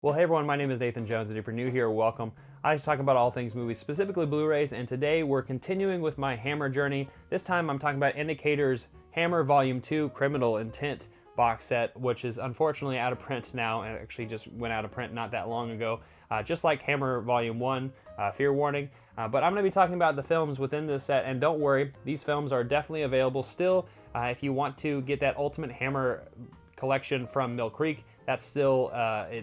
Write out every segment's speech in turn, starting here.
Well, hey everyone, my name is Nathan Jones, and if you're new here, welcome. I talk about all things movies, specifically Blu-rays, and today we're continuing with my Hammer journey. This time I'm talking about Indicator's Hammer Volume 2 Criminal Intent box set, which is unfortunately out of print now, and actually just went out of print not that long ago, just like Hammer Volume 1, Fear Warning. But I'm going to be talking about the films within this set, and don't worry, these films are definitely available still. If you want to get that Ultimate Hammer collection from Mill Creek, that's still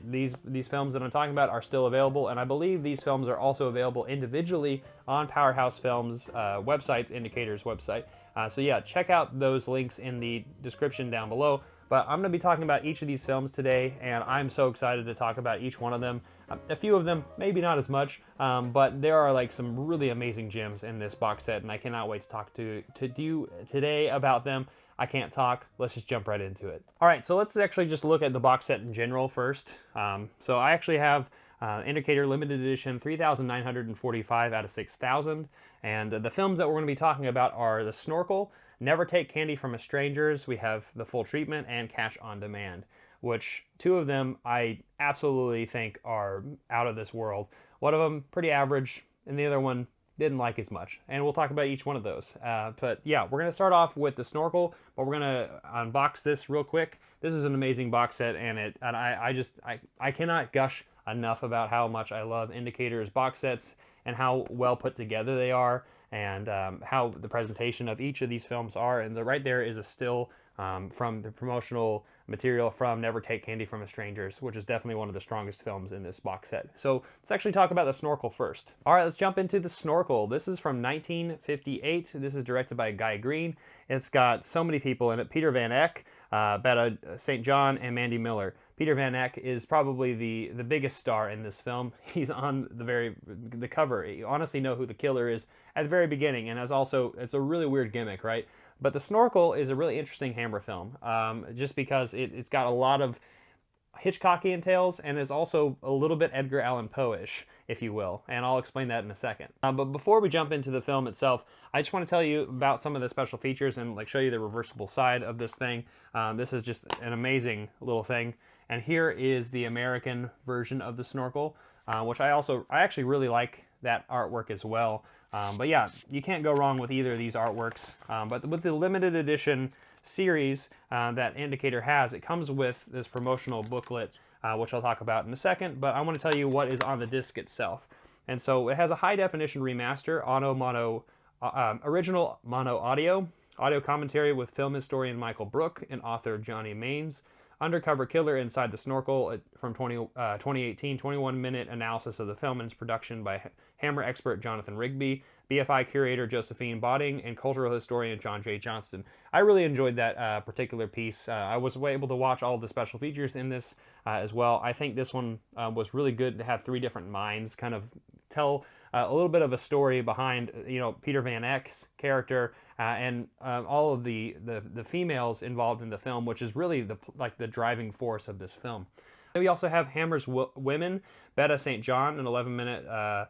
these films that I'm talking about are still available, and I believe these films are also available individually on Powerhouse Films website's Indicator's website. So yeah, check out those links in the description down below. But I'm going to be talking about each of these films today, and I'm so excited to talk about each one of them. A few of them, maybe not as much, but there are like some really amazing gems in this box set, and I cannot wait to talk to you today about them. I can't talk. Let's just jump right into it. All right, so let's actually just look at the box set in general first. So I actually have Indicator Limited Edition 3,945 out of 6,000. And the films that we're going to be talking about are The Snorkel, Never Take Candy from a Stranger's, we have The Full Treatment, and Cash on Demand, which two of them I absolutely think are out of this world. One of them pretty average, and the other one didn't like as much, and we'll talk about each one of those. But yeah, we're going to start off with The Snorkel, but we're going to unbox this real quick. This is an amazing box set, and I cannot gush enough about how much I love Indicator's box sets and how well put together they are, and how the presentation of each of these films are. And right there is a still from the promotional material from Never Take Candy from a Stranger's, which is definitely one of the strongest films in this box set. So let's actually talk about The Snorkel first. All right, let's jump into The Snorkel. This is from 1958. This is directed by Guy Green. It's got so many people in it. Peter Van Eyck, Betta St. John, and Mandy Miller. Peter Van Eyck is probably the biggest star in this film. He's on the cover. You honestly know who the killer is at the very beginning, and it's a really weird gimmick, right? But The Snorkel is a really interesting Hammer film, just because it's got a lot of Hitchcockian tales, and is also a little bit Edgar Allan Poe-ish, if you will, and I'll explain that in a second. But before we jump into the film itself, I just want to tell you about some of the special features and show you the reversible side of this thing. This is just an amazing little thing, and here is the American version of The Snorkel, which I actually really like that artwork as well. But yeah, you can't go wrong with either of these artworks. But with the limited edition series that Indicator has, it comes with this promotional booklet, which I'll talk about in a second. But I want to tell you what is on the disc itself. And so it has a high definition remaster, original mono audio commentary with film historian Michael Brook and author Johnny Maines, undercover killer inside the Snorkel from 2018, 21-minute analysis of the film and its production by Hammer expert Jonathan Rigby, BFI curator Josephine Botting, and cultural historian John J. Johnston. I really enjoyed that particular piece. I was able to watch all the special features in this as well. I think this one was really good to have three different minds kind of tell a little bit of a story behind Peter Van Eyck's character and all of the females involved in the film, which is really the driving force of this film. We also have Hammer's women, Betta St. John, an 11-minute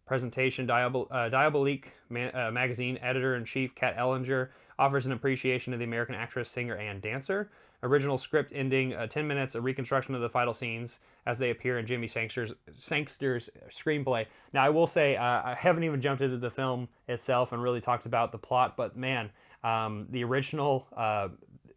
presentation. Diabolique magazine editor-in-chief Kat Ellinger offers an appreciation of the American actress, singer, and dancer. Original script ending 10 minutes, a reconstruction of the final scenes as they appear in Jimmy Sangster's screenplay. Now, I will say, I haven't even jumped into the film itself and really talked about the plot, but man, the original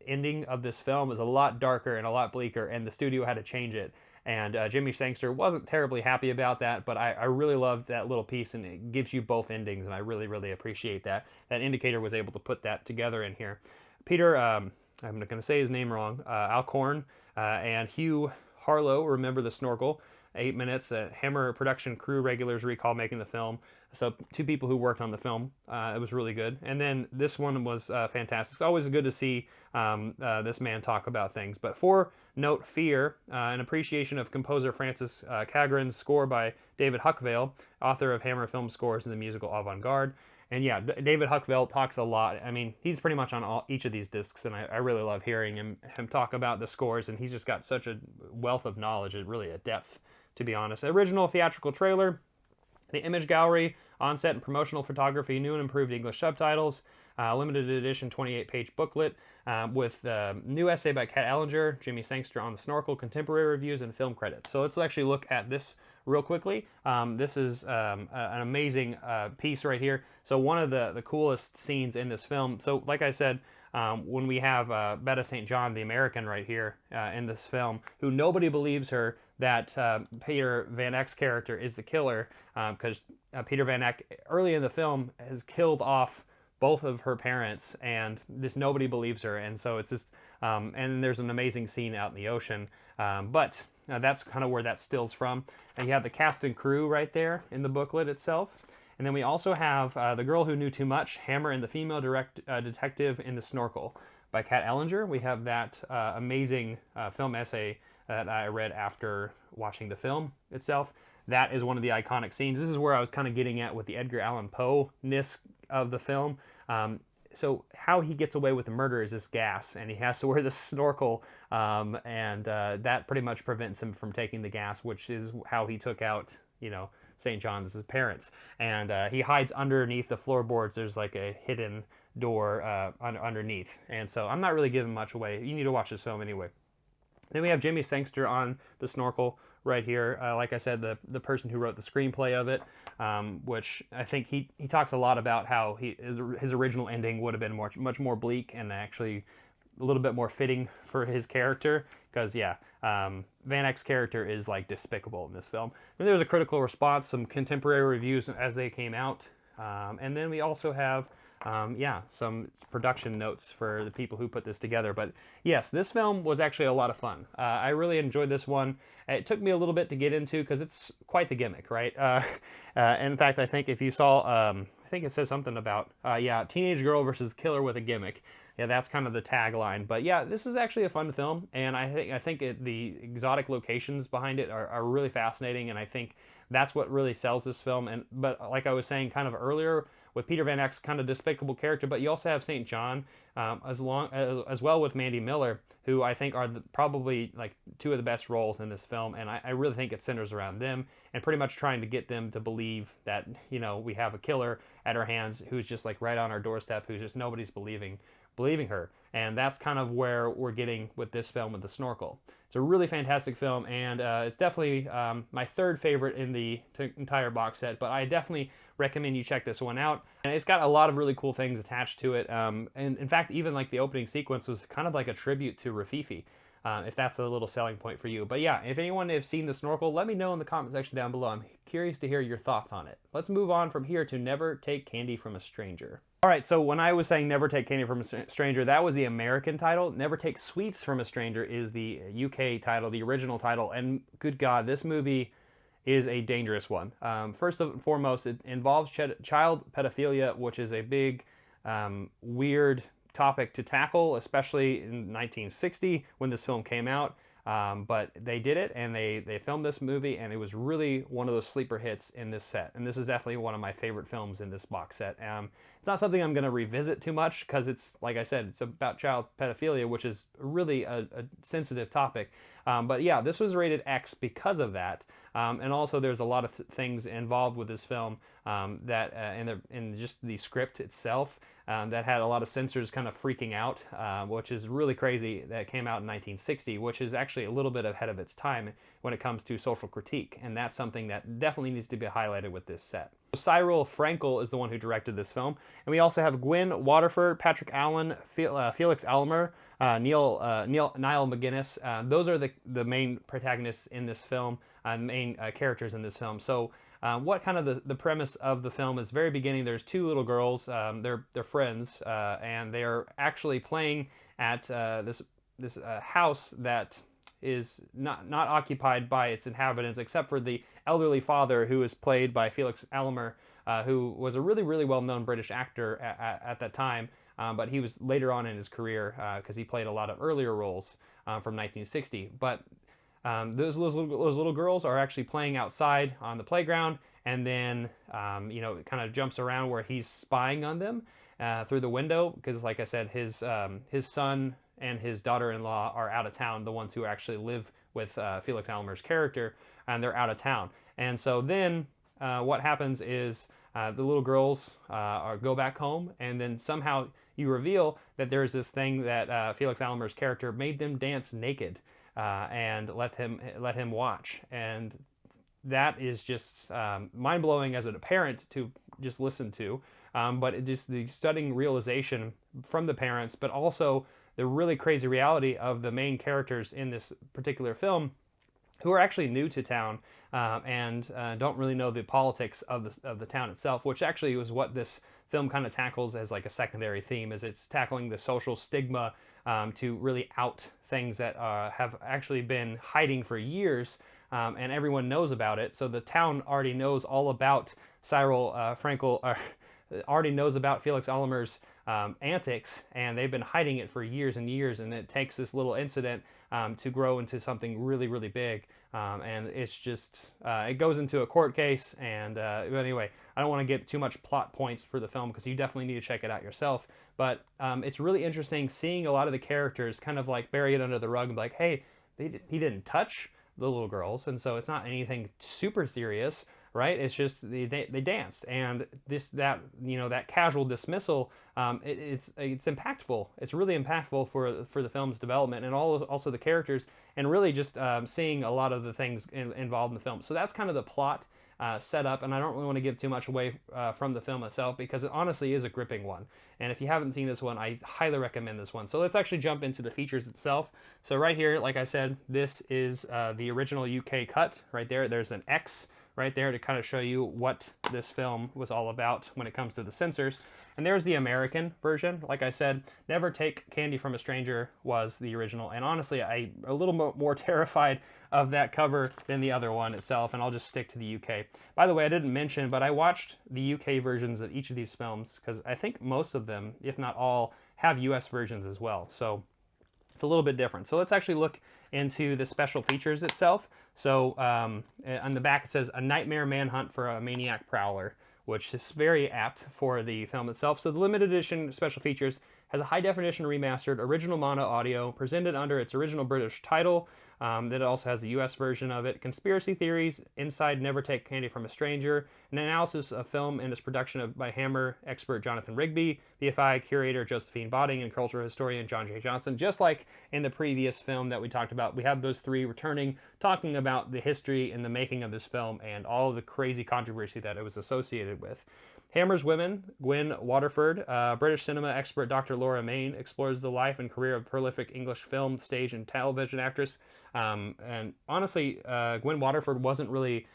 ending of this film is a lot darker and a lot bleaker, and the studio had to change it. And Jimmy Sangster wasn't terribly happy about that, but I really loved that little piece, and it gives you both endings, and I really, really appreciate that. That Indicator was able to put that together in here. Peter, I'm not going to say his name wrong, Alcorn and Hugh Harlow, remember The Snorkel, 8 minutes. Hammer production crew regulars recall making the film. So two people who worked on the film. It was really good. And then this one was fantastic. It's always good to see this man talk about things. But for note Fear, an appreciation of composer Francis Cagrin's score by David Huckvale, author of Hammer film scores in the musical Avant-Garde. And yeah, David Huckvale talks a lot. I mean, he's pretty much on each of these discs, and I really love hearing him talk about the scores, and he's just got such a wealth of knowledge, and really a depth, to be honest. The original theatrical trailer, the image gallery, on-set and promotional photography, new and improved English subtitles, limited edition 28-page booklet with new essay by Kat Ellinger, Jimmy Sangster on the Snorkel, contemporary reviews, and film credits. So let's actually look at this real quickly. This is an amazing piece right here. So one of the coolest scenes in this film. So like I said, when we have Betta St. John, the American right here in this film, who nobody believes her that Peter Van Eyck's character is the killer, because Peter Van Eyck early in the film has killed off both of her parents, and just nobody believes her. And so it's just, and there's an amazing scene out in the ocean, but that's kind of where that stills from. And you have the cast and crew right there in the booklet itself. And then we also have The Girl Who Knew Too Much, Hammer and the Female Detective in the Snorkel by Kat Ellinger. We have that amazing film essay that I read after watching the film itself. That is one of the iconic scenes. This is where I was kind of getting at with the Edgar Allan Poe-ness of the film. So how he gets away with the murder is this gas, and he has to wear the snorkel, and that pretty much prevents him from taking the gas, which is how he took out, St. John's parents. And he hides underneath the floorboards. There's like a hidden door underneath. And so I'm not really giving much away. You need to watch this film anyway. Then we have Jimmy Sangster on the Snorkel right here. Like I said, the person who wrote the screenplay of it, which I think he talks a lot about how his original ending would have been much more bleak and actually a little bit more fitting for his character, because Van Eyck's character is like despicable in this film. And there was a critical response, some contemporary reviews as they came out, and then we also have some production notes for the people who put this together. But yes, this film was actually a lot of fun. I really enjoyed this one. It took me a little bit to get into because it's quite the gimmick, right? In fact, I think if you saw, I think it says something about, teenage girl versus killer with a gimmick. Yeah, that's kind of the tagline. But yeah, this is actually a fun film, and I think the exotic locations behind it are really fascinating, and I think that's what really sells this film. But like I was saying kind of earlier, with Peter Van Eyck's kind of despicable character, but you also have St. John, as well with Mandy Miller, who I think are probably like two of the best roles in this film, and I really think it centers around them and pretty much trying to get them to believe that we have a killer at our hands who's just like right on our doorstep, who's just nobody's believing her. And that's kind of where we're getting with this film with the Snorkel. It's a really fantastic film, and it's definitely my third favorite in the entire box set, but I definitely recommend you check this one out. And it's got a lot of really cool things attached to it, and in fact, even like the opening sequence was kind of like a tribute to Rafifi, if that's a little selling point for you. But yeah, if anyone has seen the Snorkel, let me know in the comment section down below. I'm curious to hear your thoughts on it. Let's move on from here to Never Take Candy from a Stranger. All right, so when I was saying Never Take Candy from a Stranger, that was the American title. Never Take Sweets from a Stranger is the UK title, the original title. And good God, this movie is a dangerous one. First and foremost, it involves child pedophilia, which is a big, weird topic to tackle, especially in 1960 when this film came out. But they did it, and they filmed this movie, and it was really one of those sleeper hits in this set. And this is definitely one of my favorite films in this box set. It's not something I'm going to revisit too much because it's, like I said, it's about child pedophilia, which is really a sensitive topic. But yeah, this was rated X because of that. And also there's a lot of things involved with this film that in just the script itself that had a lot of censors kind of freaking out, which is really crazy. That came out in 1960, which is actually a little bit ahead of its time when it comes to social critique, and that's something that definitely needs to be highlighted with this set. Cyril Frankel is the one who directed this film, and we also have Gwen Waterford, Patrick Allen, Felix Almer, Niall McGuinness. Those are the main protagonists in this film, main characters in this film. So what kind of the premise of the film is, very beginning, there's two little girls, they're friends, and they are actually playing at this house that is not occupied by its inhabitants, except for the elderly father, who is played by Felix Almer, who was a really, really well-known British actor at that time, but he was later on in his career because he played a lot of earlier roles from 1960. But those little girls are actually playing outside on the playground, and then it kind of jumps around where he's spying on them through the window, because, like I said, his son and his daughter-in-law are out of town, the ones who actually live with Felix Almer's character, and they're out of town. And so then what happens is The little girls go back home, and then somehow you reveal that there's this thing that Felix Almer's character made them dance naked and let him watch. And that is just mind-blowing as a parent to just listen to. But it just the stunning realization from the parents, but also the really crazy reality of the main characters in this particular film, who are actually new to town and don't really know the politics of the town itself, which actually was what this film kind of tackles as like a secondary theme, is it's tackling the social stigma to really out things that have actually been hiding for years, and everyone knows about it. So the town already knows all about Cyril Frankel, already knows about Felix Almer's antics, and they've been hiding it for years and years, and it takes this little incident to grow into something really, really big. And it's just, it goes into a court case, and anyway, I don't want to give too much plot points for the film because you definitely need to check it out yourself. But it's really interesting seeing a lot of the characters kind of like bury it under the rug and be like, hey, he didn't touch the little girls, and so it's not anything super serious, right? It's just they danced, and that casual dismissal, it's impactful. It's really impactful for the film's development, and also the characters, and really just seeing a lot of the things involved in the film. So that's kind of the plot set up, and I don't really want to give too much away from the film itself because it honestly is a gripping one. And if you haven't seen this one, I highly recommend this one. So let's actually jump into the features itself. So right here, like I said, this is the original UK cut. Right there, there's an X right there to kind of show you what this film was all about when it comes to the censors. And there's the American version. Like I said, Never Take Candy from a Stranger was the original. And honestly, I'm a little more terrified of that cover than the other one itself, and I'll just stick to the UK. By the way, I didn't mention, but I watched the UK versions of each of these films because I think most of them, if not all, have US versions as well. So it's a little bit different. So let's actually look into the special features itself. So on the back it says, "A nightmare manhunt for a maniac prowler," which is very apt for the film itself. So the limited edition special features has a high definition remastered original mono audio presented under its original British title. That it also has the US version of it. Conspiracy theories inside Never Take Candy from a Stranger. An analysis of film and its production by Hammer expert Jonathan Rigby, BFI curator Josephine Botting, and cultural historian John J. Johnson. Just like in the previous film that we talked about, we have those three returning, talking about the history and the making of this film and all of the crazy controversy that it was associated with. Hammer's women, Gwen Waterford, British cinema expert Dr. Laura Main explores the life and career of prolific English film, stage, and television actress. And honestly, Gwen Waterford wasn't really,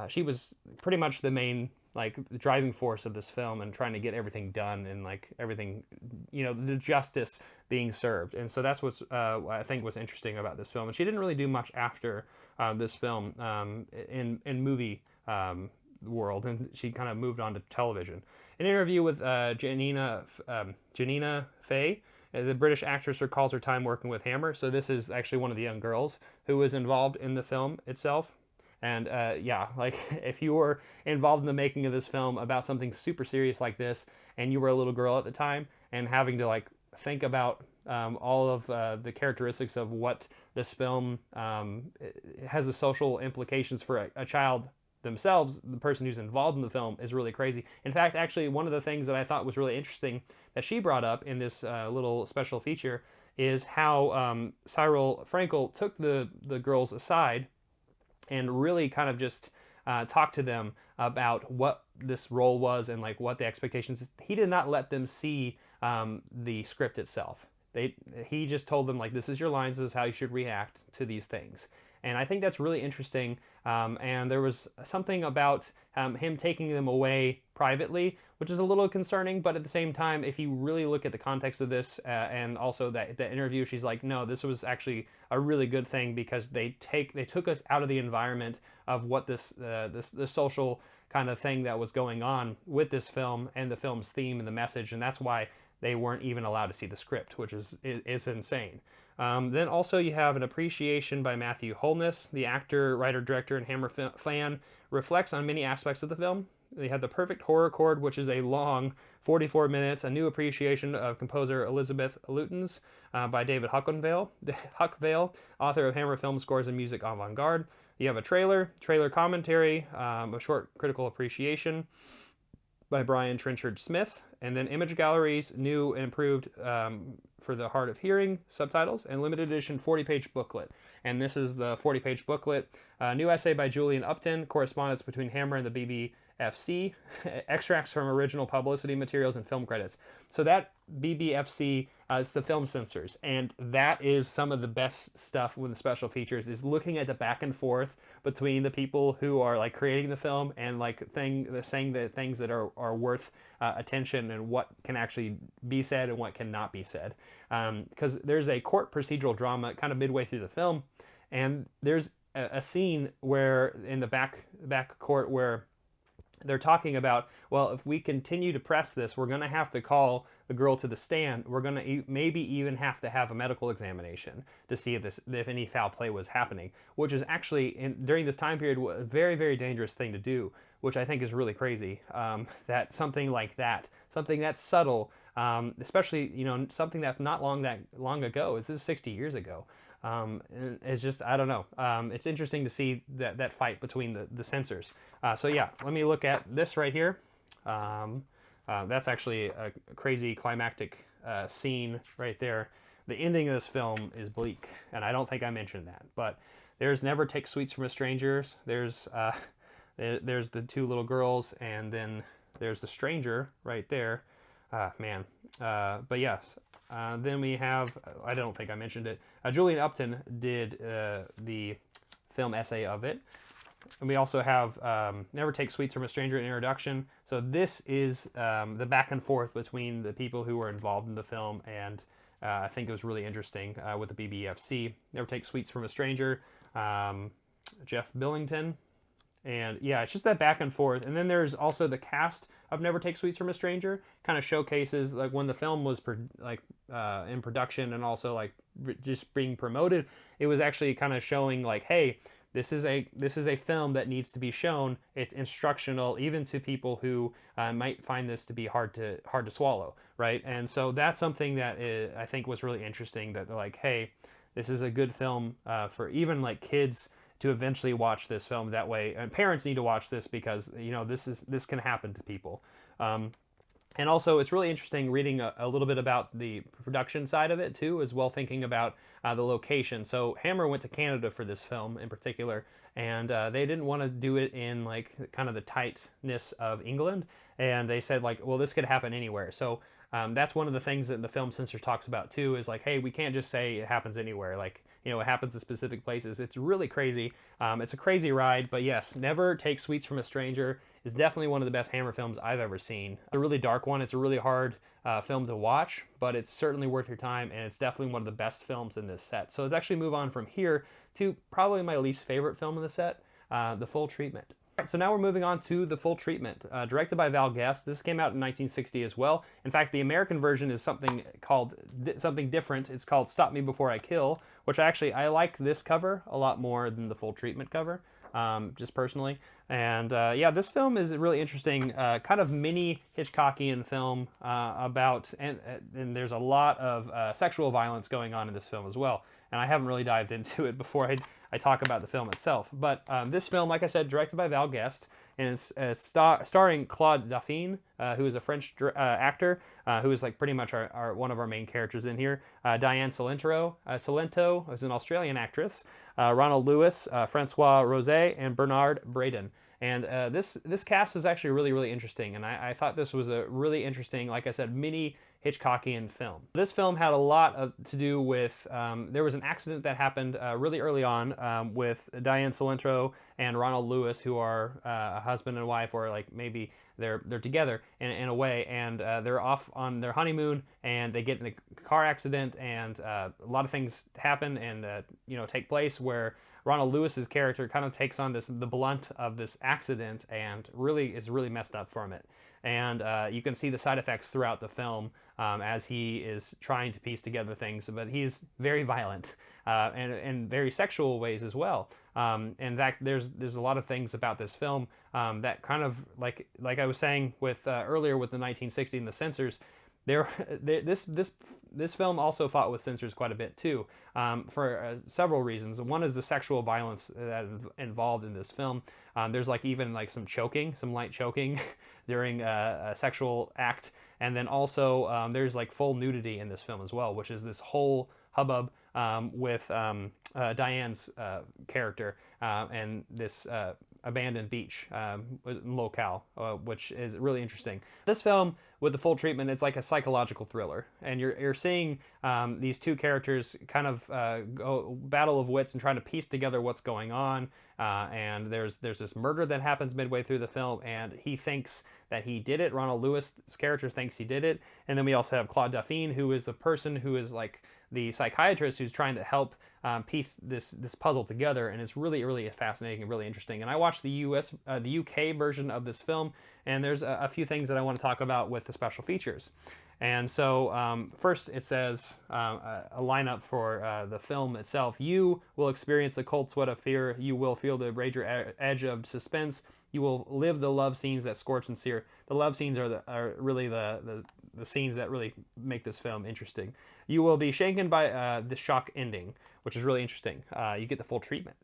she was pretty much the main, like, the driving force of this film and trying to get everything done and, like, everything, the justice being served. And so that's what's, I think was interesting about this film. And she didn't really do much after this film in movie world, and she kind of moved on to television. An interview with Janina Fay, the British actress, recalls her time working with Hammer. So this is actually one of the young girls who was involved in the film itself. And yeah, like if you were involved in the making of this film about something super serious like this, and you were a little girl at the time, and having to like think about all of the characteristics of what this film has, the social implications for a child themselves, the person who's involved in the film, is really crazy. In fact, actually, one of the things that I thought was really interesting that she brought up in this little special feature is how Cyril Frankel took the girls aside and really kind of just talked to them about what this role was and like what the expectations. He did not let them see the script itself. He just told them, like, this is your lines, this is how you should react to these things. And I think that's really interesting. And there was something about him taking them away privately, which is a little concerning. But at the same time, if you really look at the context of this and also the interview, she's like, no, this was actually a really good thing because they took us out of the environment of what this social kind of thing that was going on with this film and the film's theme and the message. And that's why they weren't even allowed to see the script, which is insane. Then also you have an appreciation by Matthew Holness, the actor, writer, director, and Hammer fan, reflects on many aspects of the film. They have the perfect horror chord, which is a long 44 minutes, a new appreciation of composer Elizabeth Lutyens by David Huckvale, author of Hammer film scores and music avant-garde. You have a trailer commentary, a short critical appreciation. by Brian Trenchard Smith, and then Image Gallery's new and improved for the hard of hearing subtitles, and limited edition 40-page booklet. And this is the 40-page booklet. New essay by Julian Upton, correspondence between Hammer and the BBFC, extracts from original publicity materials and film credits. So that BBFC is the film censors, and that is some of the best stuff with the special features, is looking at the back and forth between the people who are like creating the film and like saying the things that are worth attention and what can actually be said and what cannot be said. Because there's a court procedural drama kind of midway through the film, and there's a scene where in the back court where they're talking about, well, if we continue to press this, we're going to have to call the girl to the stand. We're going to maybe even have to have a medical examination to see if any foul play was happening, which is actually, during this time period, a very, very dangerous thing to do, which I think is really crazy. That something like that, something that's subtle, especially, something that's not long ago. This is 60 years ago. It's just, I don't know. It's interesting to see that fight between the censors. So yeah, let me look at this right here. That's actually a crazy climactic scene right there. The ending of this film is bleak, and I don't think I mentioned that. But there's Never Take Sweets from a Stranger. There's the two little girls, and then there's the stranger right there. Man. But yes. Then we have, I don't think I mentioned it, Julian Upton did the film essay of it. And we also have Never Take Sweets from a Stranger, an introduction. So this is the back and forth between the people who were involved in the film, and I think it was really interesting with the BBFC. Never Take Sweets from a Stranger, Jeff Billington. And yeah, it's just that back and forth. And then there's also the cast of Never Take Sweets from a Stranger, kind of showcases like when the film was in production and also like just being promoted. It was actually kind of showing like, hey, this is a film that needs to be shown. It's instructional even to people who might find this to be hard to swallow, right? And so that's something that I think was really interesting, that they're like, hey, this is a good film for even like kids to eventually watch this film. That way, and parents need to watch this because this can happen to people. And also, it's really interesting reading a little bit about the production side of it too, as well, thinking about the location. So Hammer went to Canada for this film in particular, and they didn't want to do it in like kind of the tightness of England, and they said like, well, this could happen anywhere. So that's one of the things that the film censor talks about too, is like, hey, we can't just say it happens anywhere. Like, it happens in specific places. It's really crazy. It's a crazy ride, but yes, Never Take Sweets from a Stranger is definitely one of the best Hammer films I've ever seen. It's a really dark one. It's a really hard film to watch, but it's certainly worth your time, and it's definitely one of the best films in this set. So let's actually move on from here to probably my least favorite film in the set, The Full Treatment. So now we're moving on to The Full Treatment, directed by Val Guest. This came out in 1960 as well. In fact, the American version is something different. It's called Stop Me Before I Kill, which I like this cover a lot more than the Full Treatment cover, just personally. And yeah, this film is a really interesting, kind of mini Hitchcockian film about, and there's a lot of sexual violence going on in this film as well. And I haven't really dived into it before I talk about the film itself. But this film, like I said, directed by Val Guest, and it's starring Claude Dauphin, who is a French actor, who is like pretty much one of our main characters in here. Diane Salento is an Australian actress. Ronald Lewis, Francois Rosé, and Bernard Braden. And this cast is actually really, really interesting. And I thought this was a really interesting, like I said, mini Hitchcockian film. This film had a lot to do with, there was an accident that happened really early on with Diane Salento and Ronald Lewis, who are a husband and wife, or like maybe they're together in a way, and they're off on their honeymoon, and they get in a car accident, and a lot of things happen and take place where Ronald Lewis's character kind of takes on the blunt of this accident, and really is really messed up from it. And you can see the side effects throughout the film as he is trying to piece together things, but he's very violent and in very sexual ways as well. In fact, there's a lot of things about this film that kind of like I was saying with earlier with the 1960 and the censors. This film also fought with censors quite a bit too, for several reasons. One is the sexual violence that involved in this film. There's like even like some choking, some light choking during a sexual act, and then also there's like full nudity in this film as well, which is this whole hubbub with Diane's character and this abandoned beach locale, which is really interesting. This film, with the full treatment, it's like a psychological thriller, and you're seeing these two characters kind of go battle of wits and trying to piece together what's going on. And there's this murder that happens midway through the film, and he thinks that he did it. Ronald Lewis's character thinks he did it, and then we also have Claude Dauphin, who is the person who is like the psychiatrist who's trying to help piece this puzzle together, and it's really fascinating and really interesting. And I watched the UK version of this film, and there's a few things that I want to talk about with the special features. And so first it says a lineup for the film itself. You will experience the cold sweat of fear. You will feel the rager edge of suspense. You will live the love scenes that scorch and sear. The love scenes are really the scenes that really make this film interesting. You will be shaken by the shock ending, which is really interesting. You get the full treatment.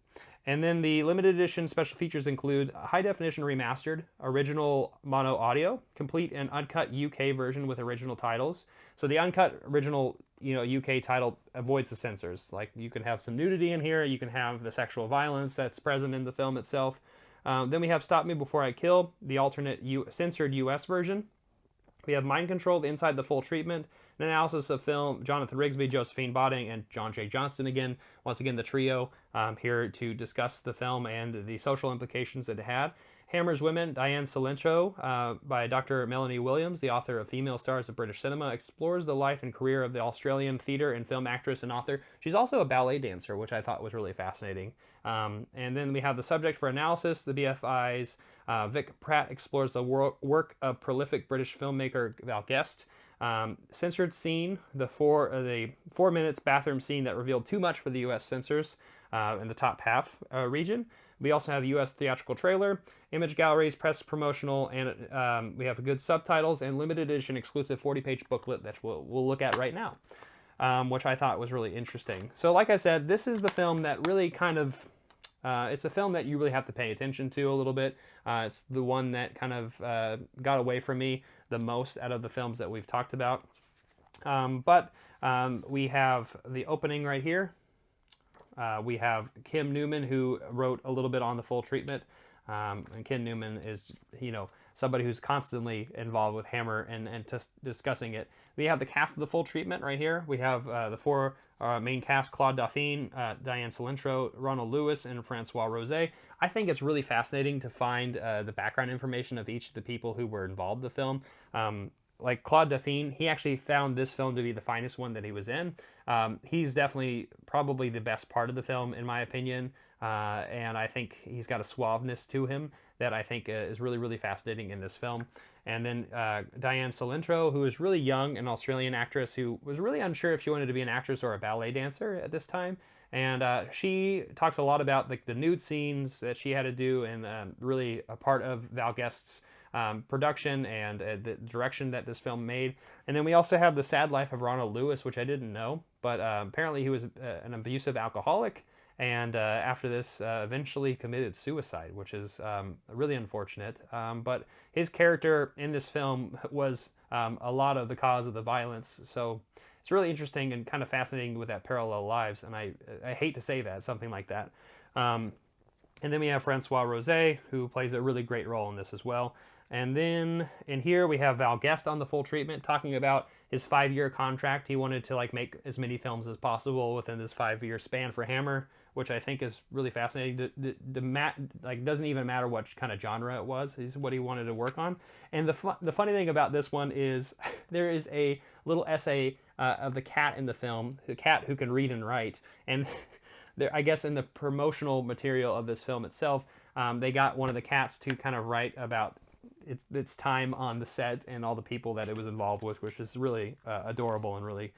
And then the limited edition special features include a high definition remastered, original mono audio, complete and uncut UK version with original titles. So the uncut original, UK title avoids the censors. Like, you can have some nudity in here, you can have the sexual violence that's present in the film itself. Then we have Stop Me Before I Kill, the alternate censored US version. We have Mind Controlled Inside the Full Treatment, an analysis of film, Jonathan Rigsby, Josephine Botting, and John J. Johnston again. Once again, the trio here to discuss the film and the social implications that it had. Hammer's Women, Diane Cilentro, by Dr. Melanie Williams, the author of Female Stars of British Cinema, explores the life and career of the Australian theatre and film actress and author. She's also a ballet dancer, which I thought was really fascinating. And then we have the subject for analysis, the BFI's Vic Pratt explores the work of prolific British filmmaker Val Guest. Censored scene, the 4 minutes bathroom scene that revealed too much for the U.S. censors in the top half region. We also have U.S. theatrical trailer, image galleries, press promotional, and we have good subtitles and limited edition exclusive 40-page booklet that we'll look at right now, which I thought was really interesting. So like I said, this is the film that really kind of, it's a film that you really have to pay attention to a little bit. It's the one that kind of got away from me the most out of the films that we've talked about. But we have the opening right here. We have Kim Newman, who wrote a little bit on the full treatment. And Kim Newman is, somebody who's constantly involved with Hammer and discussing it. We have the cast of the full treatment right here. We have the four main cast: Claude Dauphin, Diane Cilentro, Ronald Lewis, and Francois Rosé. I think it's really fascinating to find the background information of each of the people who were involved in the film. Like Claude Dauphin, he actually found this film to be the finest one that he was in. He's definitely probably the best part of the film, in my opinion. And I think he's got a suaveness to him that I think is really fascinating in this film. And then Diane Cilentro, who is really young, an Australian actress who was really unsure if she wanted to be an actress or a ballet dancer at this time. And she talks a lot about the nude scenes that she had to do, and really a part of Val Guest's production and the direction that this film made. And then we also have the sad life of Ronald Lewis, which I didn't know, but apparently he was an abusive alcoholic, and after this eventually committed suicide, which is really unfortunate. But his character in this film was a lot of the cause of the violence, so it's really interesting and kind of fascinating with that parallel lives, and I hate to say that, something like that. And then we have Francois Rosé, who plays a really great role in this as well. And then in here we have Val Guest on the full treatment, talking about his 5-year contract. He wanted to make as many films as possible within this 5-year span for Hammer, which I think is really fascinating. Doesn't even matter what kind of genre it was. Is what he wanted to work on. And the funny thing about this one is there is a little essay of the cat in the film, the cat who can read and write. And there, I guess in the promotional material of this film itself, they got one of the cats to kind of write about its time on the set and all the people that it was involved with, which is really adorable and really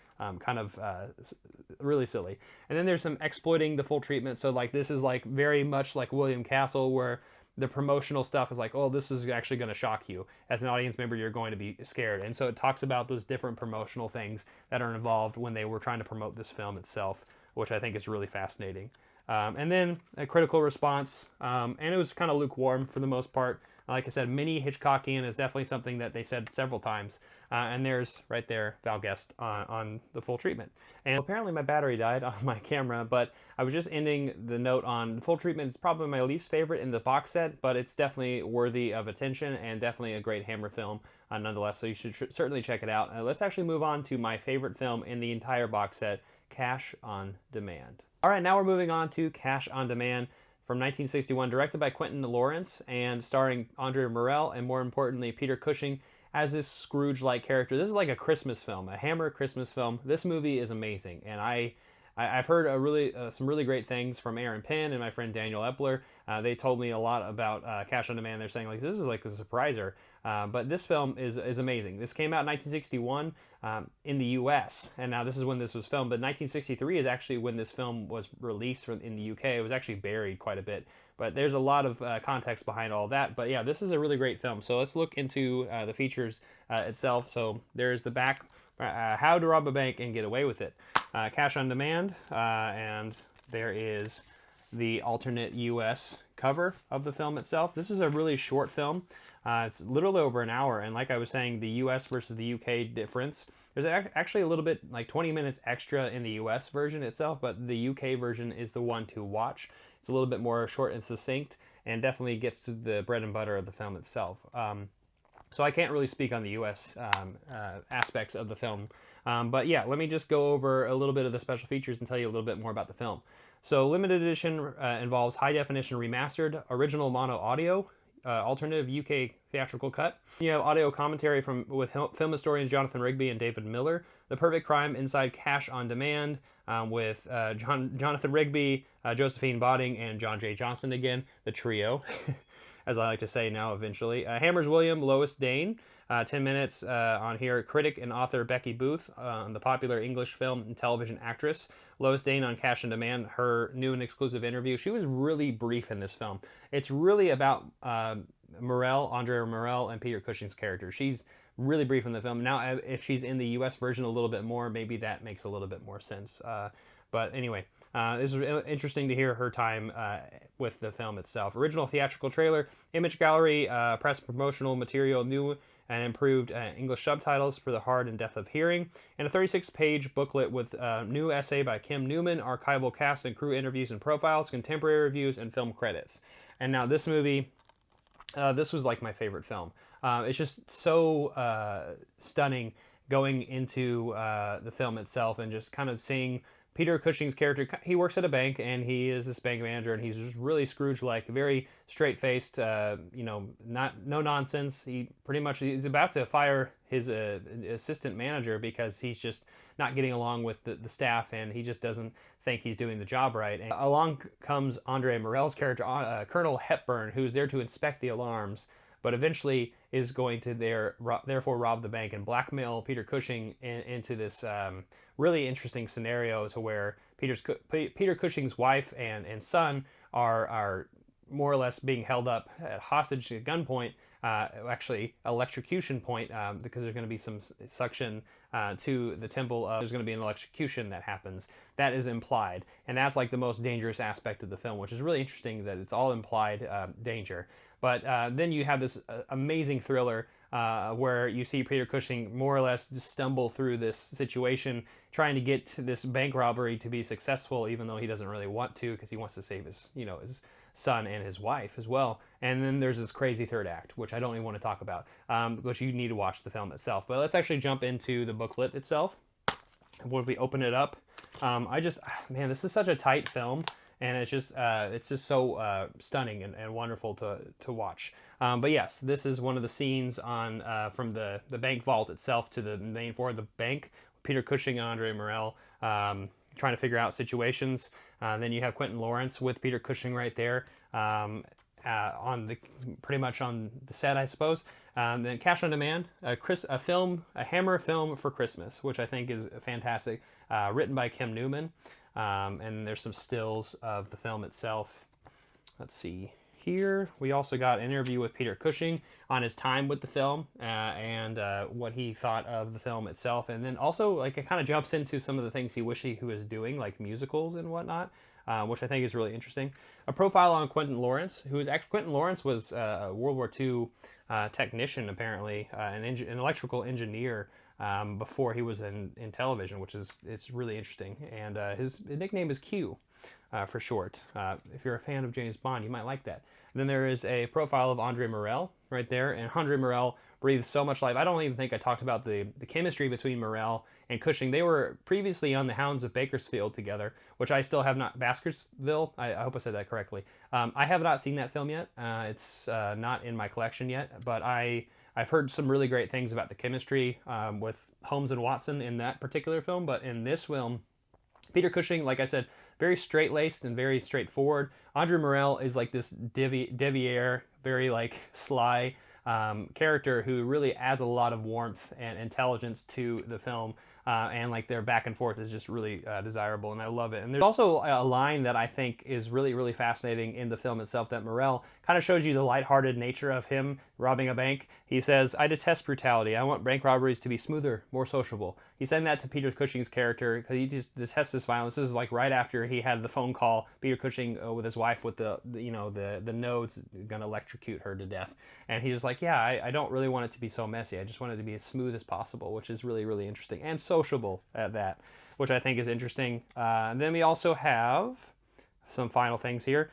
really silly. And then there's some exploiting the full treatment. So this is very much like William Castle, where the promotional stuff is like, oh, this is actually going to shock you. As an audience member, you're going to be scared. And so it talks about those different promotional things that are involved when they were trying to promote this film itself, which I think is really fascinating. And then a critical response, and it was kind of lukewarm for the most part. Like I said, mini Hitchcockian is definitely something that they said several times. And there's, right there, Val Guest on the full treatment. And apparently my battery died on my camera, but I was just ending the note on the full treatment. It's probably my least favorite in the box set, but it's definitely worthy of attention and definitely a great Hammer film nonetheless, so you should certainly check it out. Let's actually move on to my favorite film in the entire box set, Cash on Demand. All right, now we're moving on to Cash on Demand from 1961, directed by Quentin Lawrence and starring Andre Morel and, more importantly, Peter Cushing as this Scrooge-like character. This is like a Christmas film, a Hammer Christmas film. This movie is amazing, and I've heard some really great things from Aaron Penn and my friend Daniel Epler. They told me a lot about Cash on Demand. They're saying like this is like a surpriser, but this film is amazing. This came out in 1961 in the U.S. and now this is when this was filmed. But 1963 is actually when this film was released in the U.K. It was actually buried quite a bit, but there's a lot of context behind all that. But yeah, this is a really great film. So let's look into the features itself. So there's the back. How to Rob a Bank and Get Away with It. Cash on Demand, and there is the alternate U.S. cover of the film itself. This is a really short film. It's literally over an hour, and like I was saying, the U.S. versus the U.K. difference, there's actually a little bit, like 20 minutes extra in the U.S. version itself, but the U.K. version is the one to watch. It's a little bit more short and succinct, and definitely gets to the bread and butter of the film itself. So I can't really speak on the U.S. Aspects of the film. But yeah, let me just go over a little bit of the special features and tell you a little bit more about the film. So limited edition involves high definition remastered, original mono audio, alternative UK theatrical cut. You have audio commentary with film historians Jonathan Rigby and David Miller. The Perfect Crime Inside Cash on Demand with Jonathan Rigby, Josephine Botting, and John J. Johnson again, the trio. As I like to say now eventually. Hammer's William, Lois Dane, 10 minutes on here. Critic and author Becky Booth, the popular English film and television actress. Lois Dane on Cash on Demand, her new and exclusive interview. She was really brief in this film. It's really about Andre Morel, and Peter Cushing's character. She's really brief in the film. Now, if she's in the U.S. version a little bit more, maybe that makes a little bit more sense. But anyway, this was interesting to hear her time with the film itself. Original theatrical trailer, image gallery, press promotional material, new and improved English subtitles for the hard and deaf of hearing, and a 36-page booklet with new essay by Kim Newman, archival cast and crew interviews and profiles, contemporary reviews, and film credits. And now this movie, this was like my favorite film. It's just so stunning going into the film itself and just kind of seeing Peter Cushing's character. He works at a bank, and he is this bank manager, and he's just really Scrooge-like, very straight-faced, no nonsense. He's about to fire his assistant manager because he's just not getting along with the staff, and he just doesn't think he's doing the job right. And along comes Andre Morel's character, Colonel Hepburn, who's there to inspect the alarms, but eventually is going to therefore rob the bank and blackmail Peter Cushing into this really interesting scenario to where Peter Cushing's wife and son are more or less being held up at hostage at gunpoint, actually electrocution point, because there's going to be some suction to the temple. There's going to be an electrocution that happens. That is implied, and that's like the most dangerous aspect of the film, which is really interesting that it's all implied danger. But then you have this amazing thriller where you see Peter Cushing more or less just stumble through this situation, trying to get to this bank robbery to be successful, even though he doesn't really want to, because he wants to save his son and his wife as well. And then there's this crazy third act, which I don't even want to talk about, which you need to watch the film itself. But let's actually jump into the booklet itself. When we open it up, man, this is such a tight film. And it's just so stunning and wonderful to watch. But yes, this is one of the scenes on from the bank vault itself to the main floor of the bank. Peter Cushing and Andre Morel trying to figure out situations. Then you have Quentin Lawrence with Peter Cushing right there pretty much on the set, I suppose. Then Cash on Demand, a Hammer film for Christmas, which I think is fantastic. Written by Kim Newman. And there's some stills of the film itself. Let's see here we also got an interview with Peter Cushing on his time with the film and what he thought of the film itself. And then also, like, it kind of jumps into some of the things he wished he was doing, like musicals and whatnot, which I think is really interesting. A profile on Quentin Lawrence, Quentin Lawrence was a World War II technician, apparently, an electrical engineer before he was in television, it's really interesting. And his nickname is Q. For short. If you're a fan of James Bond, you might like that. And then there is a profile of Andre Morel right there, and Andre Morel breathes so much life. I don't even think I talked about the chemistry between Morel and Cushing. They were previously on the Hounds of Bakersfield together, which I still have not... Baskersville? I hope I said that correctly. I have not seen that film yet. It's not in my collection yet, but I've heard some really great things about the chemistry with Holmes and Watson in that particular film, but in this film, Peter Cushing, like I said, very straight-laced and very straightforward. Andre Morel is like this Deviere, very like sly character who really adds a lot of warmth and intelligence to the film. And like their back and forth is just really desirable, and I love it. And there's also a line that I think is really, really fascinating in the film itself, that Morel kind of shows you the lighthearted nature of him robbing a bank. He says, "I detest brutality. I want bank robberies to be smoother, more sociable." He's saying that to Peter Cushing's character because he just detests this violence. This is like right after he had the phone call, Peter Cushing with his wife with the nodes gonna electrocute her to death, and he's just like, yeah, I don't really want it to be so messy. I just want it to be as smooth as possible, which is really, really interesting and sociable at that, which I think is interesting. And then we also have some final things here.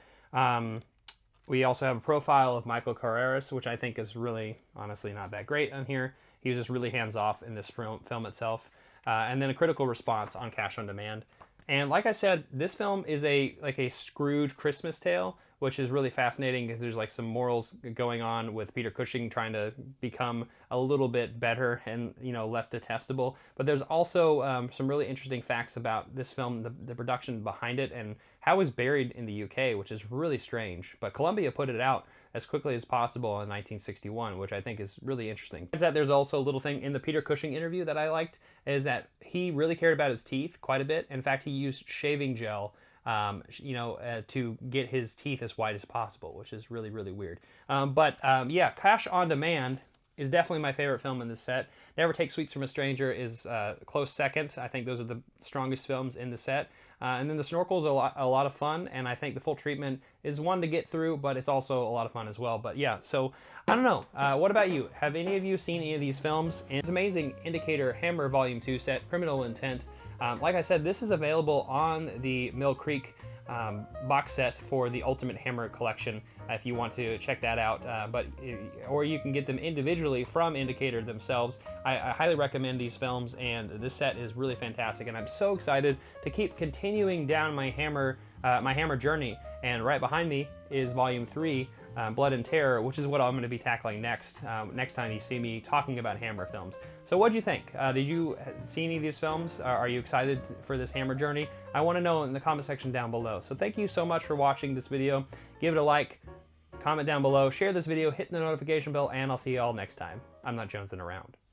We also have a profile of Michael Carreras, which I think is really, honestly, not that great on here. He was just really hands-off in this film itself. And then a critical response on Cash on Demand. And like I said, this film is like a Scrooge Christmas tale, which is really fascinating because there's like some morals going on with Peter Cushing trying to become a little bit better and, less detestable. But there's also some really interesting facts about this film, the production behind it, and how it was buried in the UK, which is really strange. But Columbia put it out as quickly as possible in 1961, which I think is really interesting. There's also a little thing in the Peter Cushing interview that I liked, is that he really cared about his teeth quite a bit. In fact, he used shaving gel to get his teeth as white as possible, which is really, really weird. Yeah, Cash on Demand is definitely my favorite film in this set. Never Take Sweets from a Stranger is a close second. I think those are the strongest films in the set. And then the Snorkel is a lot of fun, and I think the Full Treatment is one to get through, but it's also a lot of fun as well. But yeah, so I don't know. What about you? Have any of you seen any of these films? And it's amazing Indicator Hammer Volume 2 set, Criminal Intent. Like I said, this is available on the Mill Creek box set for the Ultimate Hammer collection if you want to check that out, or you can get them individually from Indicator themselves. I highly recommend these films, and this set is really fantastic, and I'm so excited to keep continuing down my hammer journey. And right behind me is Volume 3, Blood and Terror, which is what I'm going to be tackling next time you see me talking about Hammer films. So what'd you think? Did you see any of these films? Are you excited for this Hammer journey? I want to know in the comment section down below. So thank you so much for watching this video. Give it a like, comment down below, share this video, hit the notification bell, and I'll see you all next time. I'm not jonesing around.